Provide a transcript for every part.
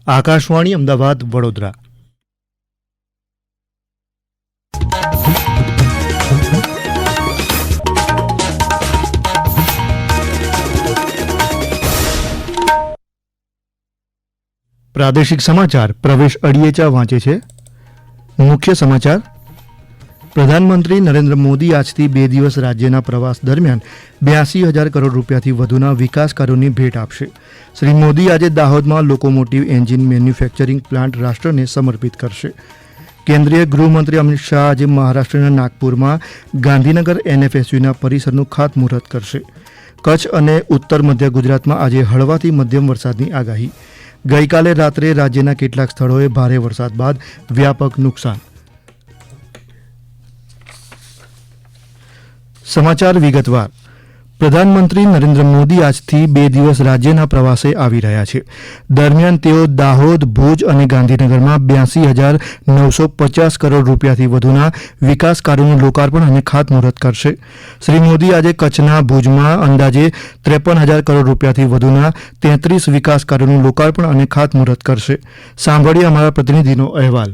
આકાશવાણી અમદાવાદ વડોદરા. પ્રાદેશિક સમાચાર પ્રવેશ અડિયેચા વાંચે છે. મુખ્ય સમાચાર. પ્રધાનમંત્રી નરેન્દ્ર મોદી આજથી 2 દિવસ રાજ્યના પ્રવાસ દરમિયાન 82,000 કરોડ રૂપિયાથી વધુના વિકાસ કાર્યોની ભેટ આપશે. શ્રી મોદી આજે દાહોદમાં લોકોમોટિવ એન્જિન મેન્યુફેક્ચરિંગ પ્લાન્ટ રાષ્ટ્રને સમર્પિત કરશે. કેન્દ્રીય ગૃહમંત્રી અમિત શાહ આજે મહારાષ્ટ્રના નાગપુરમાં ગાંધીનગર એનએફએસયુના પરિસરનું ખાતમુહૂર્ત કરશે. કચ્છ અને ઉત્તર મધ્ય ગુજરાતમાં આજે હળવાથી મધ્યમ વરસાદની આગાહી. ગઈકાલે રાત્રે રાજ્યના કેટલાક સ્થળોએ ભારે વરસાદ બાદ વ્યાપક નુકસાન. સમાચાર વિગતવાર. પ્રધાનમંત્રી નરેન્દ્ર મોદી આજથી 2 દિવસ રાજ્યના પ્રવાસે આવી રહ્યા છે. દરમિયાન તેઓ દાહોદ, ભુજ અને ગાંધીનગરમાં 82,950 કરોડ રૂપિયાથી વધુના વિકાસ કાર્યોનું લોકાર્પણ અને ખાતમુહૂર્ત કરશે. શ્રી મોદી આજે કચ્છના ભુજમાં અંદાજે 53,000 કરોડ રૂપિયાથી વધુના 33 વિકાસ કાર્યોનું લોકાર્પણ અને ખાતમુહૂર્ત કરશે. સાંભળીએ અમારા પ્રતિનિધિનો અહેવાલ.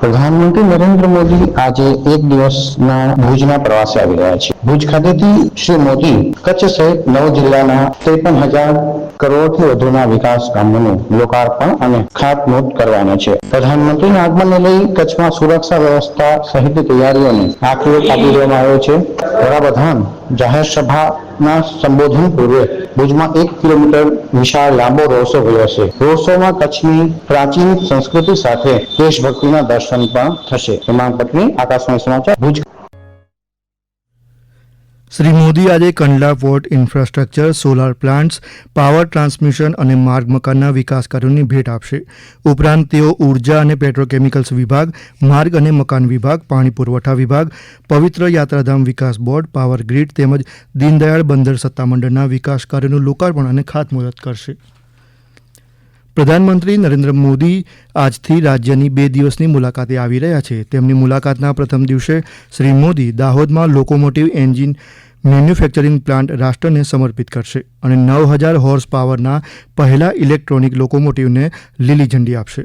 પ્રધાનમંત્રી નરેન્દ્ર મોદી આજે 1 દિવસના ભુજના પ્રવાસે આવી રહ્યા છે. ભુજ ખાતેથી શ્રી મોદી કચ્છ સહિત 9 જિલ્લાના 53,000 કરોડથી વધુના વિકાસ કામોનું લોકાર્પણ અને ખાતમુહૂર્ત કરવાના છે. પ્રધાનમંત્રીના આગમનને લઈ કચ્છમાં સુરક્ષા વ્યવસ્થા સહિતની તૈયારીઓને આખરી ઓપ આપી દેવામાં આવ્યો છે. વડાપ્રધાન જાહેર સભાના સંબોધન પૂર્વે ભુજમાં 1 કિલોમીટર વિશાળ લાંબો રોડ શો ગયો છે. રોડ શોમાં કચ્છની પ્રાચીન સંસ્કૃતિ સાથે દેશભક્તિના દર્શન પણ થશે. હેમાંગ પટની, આકાશવાણી સમાચાર, ભુજ. શ્રી મોદી આજે Kandla port infrastructure, solar plants, power transmission અને માર્ગ મકાનના વિકાસ કાર્યોની ભેટ આપશે. ઉપરાંત તેઓ ઉર્જા અને પેટ્રોકેમિકલ્સ વિભાગ, માર્ગ અને મકાન વિભાગ, પાણી પુરવઠા વિભાગ, પવિત્ર યાત્રાધામ વિકાસ બોર્ડ, પાવર ગ્રીડ તેમજ દીનદયાળ બંદર સત્તામંડળના વિકાસ કાર્યોનું લોકાર્પણ અને ખાતમુહૂર્ત કરશે. પ્રધાનમંત્રી નરેન્દ્ર મોદી આજથી રાજ્યની 2 દિવસની મુલાકાતે આવી રહ્યા છે. તેમની મુલાકાતના પ્રથમ દિવસે શ્રી મોદી દાહોદમાં લોકોમોટિવ એન્જિન મેન્યુફેક્ચરિંગ પ્લાન્ટ રાષ્ટ્રને સમર્પિત કરશે અને 9,000 હોર્સ પાવરના પહેલા ઇલેક્ટ્રોનિક લોકોમોટિવને લીલી ઝંડી આપશે.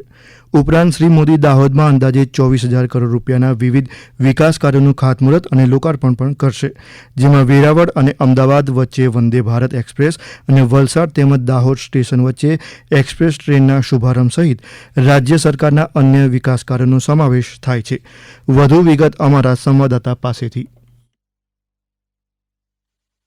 ઉપરાંત શ્રી મોદી દાહોદમાં અંદાજે 24,000 કરોડ રૂપિયાના વિવિધ વિકાસ કાર્યોનું ખાતમુહૂર્ત અને લોકાર્પણ પણ કરશે, જેમાં વેરાવળ અને અમદાવાદ વચ્ચે વંદે ભારત એક્સપ્રેસ અને વલસાડ તેમજ દાહોદ સ્ટેશન વચ્ચે એક્સપ્રેસ ટ્રેનના શુભારંભ સહિત રાજ્ય સરકારના અન્ય વિકાસ કાર્યોનો સમાવેશ થાય છે. વધુ વિગત અમારા સંવાદદાતા પાસેથી.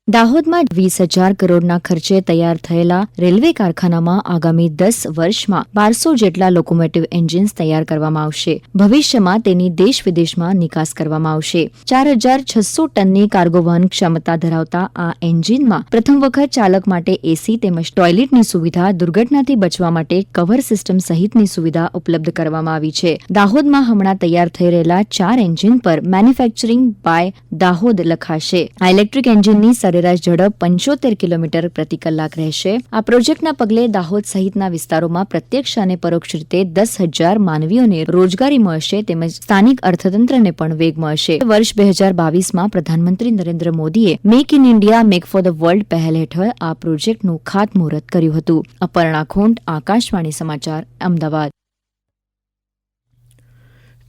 દાહોદમાં 20,000 કરોડના ખર્ચે તૈયાર થયેલા રેલવે કારખાનામાં આગામી 10 વર્ષમાં 1200 જેટલા લોકોમોટિવ એન્જિન્સ તૈયાર કરવામાં આવશે. ભવિષ્યમાં તેની દેશ વિદેશમાં નિકાસ કરવામાં આવશે. 4,600 ટનની કાર્ગો વહન ક્ષમતા ધરાવતા આ એન્જિનમાં પ્રથમ વખત ચાલક માટે એસી તેમજ ટોયલેટની સુવિધા, દુર્ઘટનાથી બચવા માટે કવર સિસ્ટમ સહિતની સુવિધા ઉપલબ્ધ કરવામાં આવી છે. દાહોદમાં હમણાં તૈયાર થઈ રહેલા 4 એન્જિન પર મેન્યુફેક્ચરિંગ બાય દાહોદ લખાશે. આ ઇલેક્ટ્રિક એન્જિનની સરેરાશ ઝડપ 75 કિલોમીટર પ્રતિ કલાક રહેશે. આ પ્રોજેક્ટના પગલે દાહોદ સહિતના વિસ્તારોમાં પ્રત્યક્ષ અને પરોક્ષ રીતે 10,000 માનવીઓને રોજગારી મળશે તેમજ સ્થાનિક અર્થતંત્રને પણ વેગ મળશે. વર્ષ 2022માં પ્રધાનમંત્રી નરેન્દ્ર મોદીએ make in India, make for the world પહેલ હેઠળ આ પ્રોજેક્ટનું ખાતમુહૂર્ત કર્યું હતું. અપર્ણા ખોંડ, આકાશવાણી સમાચાર, અમદાવાદ.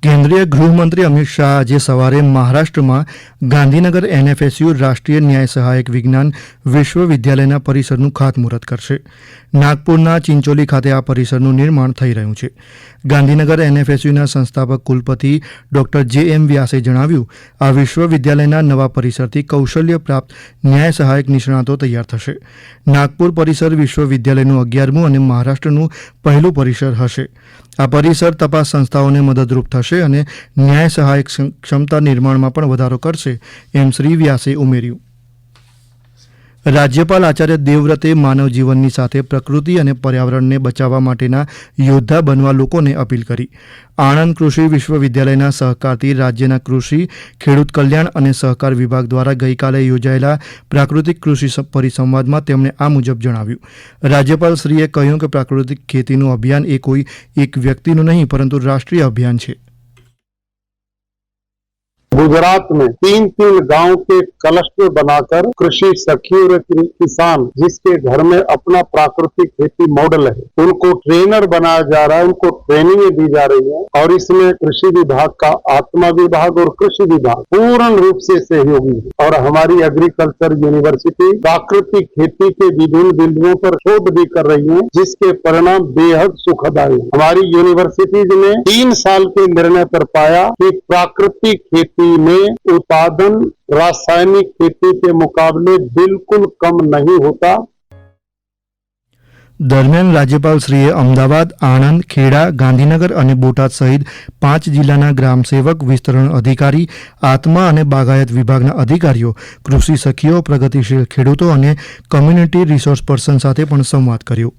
કેન્દ્રીય ગૃહમંત્રી અમિત શાહ આજે સવારે મહારાષ્ટ્રમાં ગાંધીનગર એનએફએસયુ રાષ્ટ્રીય ન્યાય સહાયક વિજ્ઞાન વિશ્વવિદ્યાલયના પરિસરનું ખાતમુહૂર્ત કરશે. નાગપુરના ચિંચોલી ખાતે આ પરિસરનું નિર્માણ થઈ રહ્યું છે. ગાંધીનગર એનએફએસયુના સંસ્થાપક કુલપતિ ડોક્ટર જે.એમ. વ્યાસે જણાવ્યું, આ વિશ્વવિદ્યાલયના નવા પરિસરથી કૌશલ્ય પ્રાપ્ત ન્યાય સહાયક નિષ્ણાતો તૈયાર થશે. નાગપુર પરિસર વિશ્વવિદ્યાલયનું 11મું અને મહારાષ્ટ્રનું પહેલું પરિસર હશે. આ પરિસર તપાસ સંસ્થાઓને મદદરૂપ થશે અને ન્યાય સહાયક ક્ષમતા નિર્માણમાં પણ વધારો કરશે, એમ શ્રી વ્યાસે ઉમેર્યું. રાજ્યપાલ આચાર્ય દેવવ્રતે માનવ જીવનની સાથે પ્રકૃતિ અને પર્યાવરણને બચાવવા માટેના યોદ્ધા બનવા લોકોને અપીલ કરી. આણંદ કૃષિ વિશ્વવિદ્યાલયના સહકારથી રાજ્યના કૃષિ, ખેડૂત કલ્યાણ અને સહકાર વિભાગ દ્વારા ગઈકાલે યોજાયેલા પ્રાકૃતિક કૃષિ પરિસંવાદમાં તેમણે આ મુજબ જણાવ્યું. રાજ્યપાલશ્રીએ કહ્યું કે પ્રાકૃતિક ખેતીનું અભિયાન એ કોઈ એક વ્યક્તિનું નહીં પરંતુ રાષ્ટ્રીય અભિયાન છે. गुजरात में 3 गांव के क्लस्टर बनाकर कृषि सखी और किसान जिसके घर में अपना प्राकृतिक खेती मॉडल है, उनको ट्रेनर बनाया जा रहा है, उनको ट्रेनिंग दी जा रही है और इसमें कृषि विभाग का आत्मा विभाग और कृषि विभाग पूर्ण रूप से सहयोगी है। और हमारी एग्रीकल्चर यूनिवर्सिटी प्राकृतिक खेती के विभिन्न बिंदुओं पर शोध भी कर रही है, जिसके परिणाम बेहद सुखदायी है। हमारी यूनिवर्सिटीज ने 3 साल के निर्णय पर पाया कि प्राकृतिक खेती में उत्पादन रासायनिक खेती के मुकाबले बिल्कुल कम नहीं होता। દરમિયાન રાજ્યપાલશ્રીએ અમદાવાદ, આણંદ, ખેડા, ગાંધીનગર અને બોટાદ સહિત 5 જિલ્લાના ગ્રામસેવક, વિસ્તરણ અધિકારી, આત્મા અને બાગાયત વિભાગના અધિકારીઓ, કૃષિ સખીઓ, પ્રગતિશીલ ખેડૂતો અને કોમ્યુનિટી રિસોર્સ પર્સન સાથે પણ સંવાદ કર્યો.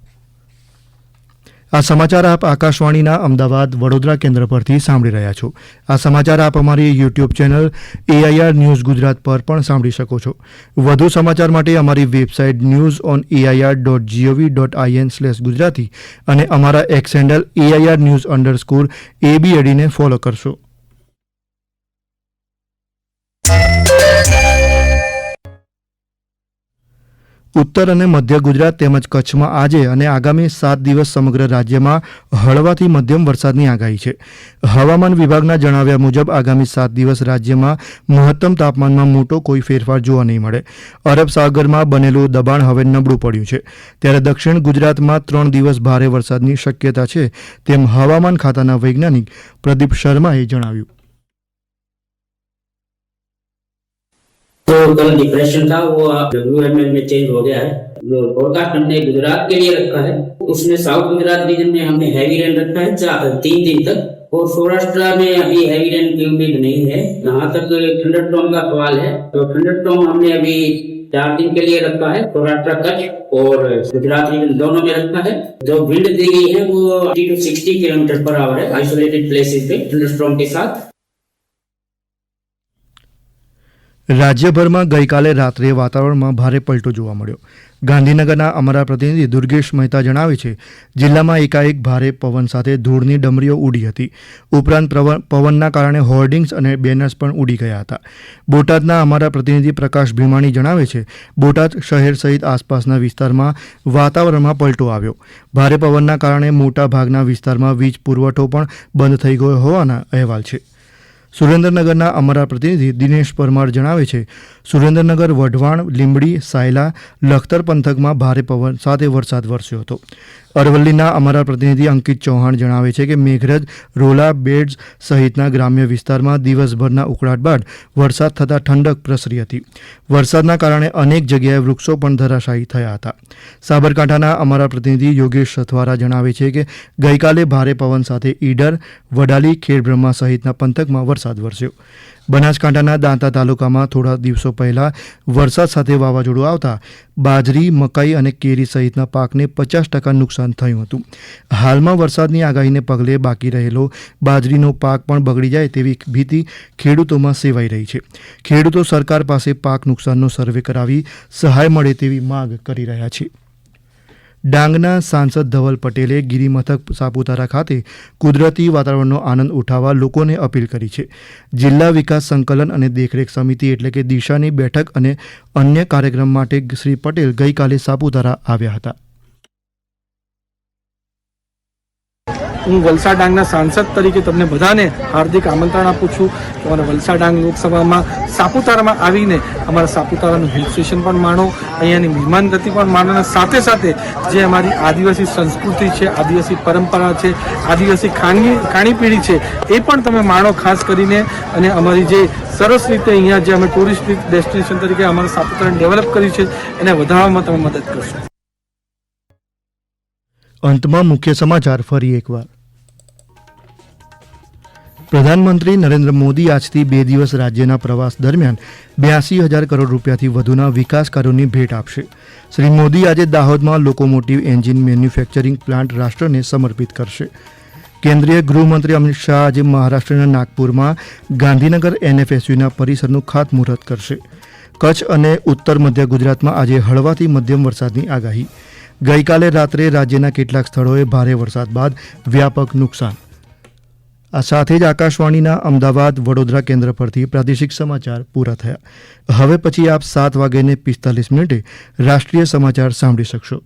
આ સમાચાર આપ આકાશવાણીના અમદાવાદ વડોદરા કેન્દ્ર પરથી સાંભળી રહ્યા છો. આ સમાચાર આપ અમારી YouTube channel AIR news Gujarat પર પણ સાંભળી શકો છો. વધુ સમાચાર માટે અમારી વેબસાઇટ news.air.gov.in/gujarati અને અમારા એક્સ હેન્ડલ AIR_news_ABAD ને ફોલો કરશો. ઉત્તર અને મધ્ય ગુજરાત તેમજ કચ્છમાં આજે અને આગામી 7 દિવસ સમગ્ર રાજ્યમાં હળવાથી મધ્યમ વરસાદની આગાહી છે. હવામાન વિભાગના જણાવ્યા મુજબ આગામી 7 દિવસ રાજ્યમાં મહત્તમ તાપમાનમાં મોટો કોઈ ફેરફાર જોવા નહીં મળે. અરબ સાગરમાં બનેલું દબાણ હવે નબળું પડ્યું છે, ત્યારે દક્ષિણ ગુજરાતમાં 3 દિવસ ભારે વરસાદની શક્યતા છે, તેમ હવામાન ખાતાના વૈજ્ઞાનિક પ્રદીપ શર્માએ જણાવ્યું. तो कल डिप्रेशन था वो WML में चेंज हो गया है। जो फोरकास्ट हमने गुजरात के लिए रखा है उसमें साउथ गुजरात रीजन में हमने हैवी रेन रखा है 3 दिन तक, और सौराष्ट्र में अभी हैवी रेन की उम्मीद नहीं है। जहाँ तक थंडरस्टॉर्म का सवाल है तो थंडरस्टॉर्म हमने अभी 4 दिन के लिए रखा है, सौराष्ट्र, कच्छ और गुजरात रीजन दोनों में रखा है। जो विंड दी गई है वो 50 to 60 किलोमीटर पर आवर है आइसोलेटेड प्लेसेस पे थंडरस्टॉर्म के साथ। રાજ્યભરમાં ગઈકાલે રાત્રે વાતાવરણમાં ભારે પલટો જોવા મળ્યો. ગાંધીનગરના અમારા પ્રતિનિધિ દુર્ગેશ મહેતા જણાવે છે, જિલ્લામાં એકાએક ભારે પવન સાથે ધૂળની ડમરીઓ ઉડી હતી. ઉપરાંત પવનના કારણે હોર્ડિંગ્સ અને બેનર્સ પણ ઉડી ગયા હતા. બોટાદના અમારા પ્રતિનિધિ પ્રકાશ ભીમાણી જણાવે છે, બોટાદ શહેર સહિત આસપાસના વિસ્તારમાં વાતાવરણમાં પલટો આવ્યો. ભારે પવનના કારણે મોટા ભાગના વિસ્તારમાં વીજ પુરવઠો પણ બંધ થઈ ગયો હોવાના અહેવાલ છે. સુરેન્દ્રનગરના અમારા પ્રતિનિધિ દિનેશ પરમાર જણાવે છે, સુરેન્દ્રનગર, વઢવાણ, લીંબડી, સાયલા, લખતર પંથકમાં ભારે પવન સાથે વરસાદ વરસ્યો હતો. અરવલ્લીના અમારા પ્રતિનિધિ અંકિત ચૌહાણ જણાવે છે કે મેઘરજ, રોલા, બેડ્સ સહિતના ગ્રામ્ય વિસ્તારમાં દિવસભરના ઉકળાટ બાદ વરસાદ થતાં ઠંડક પ્રસરી હતી. વરસાદના કારણે અનેક જગ્યાએ વૃક્ષો પણ ધરાશાયી થયા હતા. સાબરકાંઠાના અમારા પ્રતિનિધિ યોગેશ સથવારા જણાવે છે કે ગઈકાલે ભારે પવન સાથે ઈડર, વડાલી, ખેડબ્રહ્મા સહિતના પંથકમાં વરસાદ વરસ્યો. બનાસકાંઠાના દાંતા તાલુકામાં થોડા દિવસો પહેલા વરસાદ સાથે વાવાઝોડું આવતા બાજરી, મકાઈ અને કેરી સહિતના પાકને 50% નુકસાન થયું હતું. હાલમાં વરસાદની આગાહીને પગલે બાકી રહેલો બાજરીનો પાક પણ બગડી જાય તેવી ભીતિ ખેડૂતોમાં સેવાઈ રહી છે. ખેડૂતો સરકાર પાસે પાક નુકસાનનો સર્વે કરાવી સહાય મળે તેવી માંગ કરી રહ્યા છે. ડાંગના સાંસદ ધવલ પટેલે ગિરિમથક સાપુતારા ખાતે કુદરતી વાતાવરણનો આનંદ ઉઠાવવા લોકોને અપીલ કરી છે. જિલ્લા વિકાસ સંકલન અને દેખરેખ સમિતિ એટલે કે દિશાની બેઠક અને અન્ય કાર્યક્રમ માટે શ્રી પટેલ ગઈકાલે સાપુતારા આવ્યા હતા. હું વલસાડ ડાંગના સાંસદ તરીકે તમને બધાને હાર્દિક આમંત્રણ આપું છું કે અમારા વલસાડ ડાંગ લોકસભામાં સાપુતારામાં આવીને અમારા સાપુતારાનું હિલ સ્ટેશન પણ માણો, અહીંયાની મહેમાનગતિ પણ માણો, અને સાથે સાથે જે અમારી આદિવાસી સંસ્કૃતિ છે, આદિવાસી પરંપરા છે, આદિવાસી ખાણીપીણી છે એ પણ તમે માણો ખાસ કરીને. અને અમારી જે સરસ રીતે અહીંયા જે અમે ટુરિસ્ટ ડેસ્ટિનેશન તરીકે અમારા સાપુતારાને ડેવલપ કર્યું છે એને વધારવામાં તમે મદદ કરશો. અંતમાં મુખ્ય સમાચાર ફરી એકવાર. પ્રધાનમંત્રી નરેન્દ્ર મોદી આજથી 2 દિવસ રાજ્યના પ્રવાસ દરમિયાન 82,000 કરોડ રૂપિયાથી વધુના વિકાસ કાર્યોની ભેટ આપશે. શ્રી મોદી આજે દાહોદમાં લોકોમોટિવ એન્જિન મેન્યુફેક્ચરિંગ પ્લાન્ટ રાષ્ટ્રને સમર્પિત કરશે. કેન્દ્રીય ગૃહમંત્રી અમિત શાહ આજે મહારાષ્ટ્રના નાગપુરમાં ગાંધીનગર NFSUના પરિસરનું ખાતમુહૂર્ત કરશે. કચ્છ અને ઉત્તર મધ્ય ગુજરાતમાં આજે હળવાથી મધ્યમ વરસાદની આગાહી. ગઈકાલે રાત્રે રાજ્યના કેટલાક સ્થળોએ ભારે વરસાદ બાદ વ્યાપક નુકસાન. આ સાથે જ આકાશવાણીના અમદાવાદ વડોદરા કેન્દ્ર પરથી પ્રાદેશિક સમાચાર પૂરા થયા. હવે પછી આપ 7:45 રાષ્ટ્રીય સમાચાર સાંભળી શકશો.